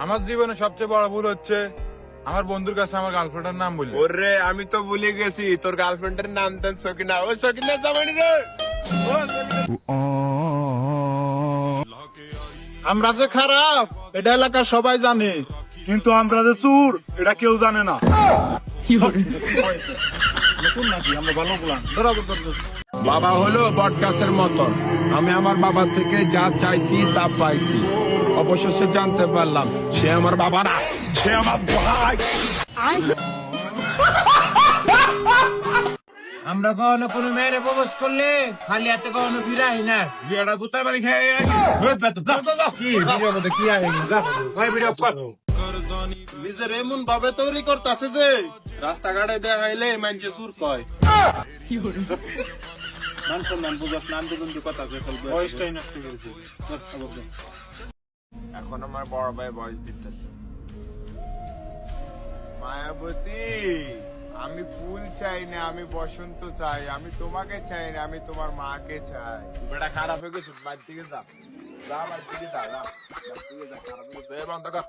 আমার জীবনে সবচেয়ে বড় ভুল হচ্ছে আমার বন্ধুর কাছে আমার গার্লফ্রেন্ডের নাম বলি। ওরে আমি তো ভুলে গেছি তোর গার্লফ্রেন্ডের নাম দেন সকিনা। ও সকিনা জামানি রে। আমরা যে খারাপ এটা এলাকার সবাই জানে, কিন্তু আমরা যে চুর এটা কেউ জানে না। আমরা ভালো বললাম। বাবা হলো বটগাছের মতন, আমি আমার বাবা থেকে যা চাইছি তা পাইছি। অবশেষে জানতে পারলাম সে আমার বাবা না, সে আমার ভাই। আমরা কখনো কোনো মেয়েরে প্রপোজ করলে খালি হাতে কখনো ফিরাই না। বিয়েটা কোথায় বাড়ি খেয়ে নিজের এমন ভাবে তৈরি করতেছে যে রাস্তাঘাটে দেখাইলে মানুষে সুর কয়। মান সম্মান বুঝাস না, আমি কিন্তু কথা কয়ে ফেলবো। বয়সটাই নষ্ট করেছি। এখন আমার বড় ভাই বয়স দিতেছে। মায়াবতী, আমি ফুল চাই না, আমি বসন্ত চাই। আমি তোমাকে চাই না, আমি তোমার মাকে চাই। বেটা খারাপ হয়ে গেছে, বাড়ি থেকে যা, যা বাড়ি থেকে যা, যা বাড়ি থেকে যা, খারাপ হয়ে গেছে, বন্ধ কর।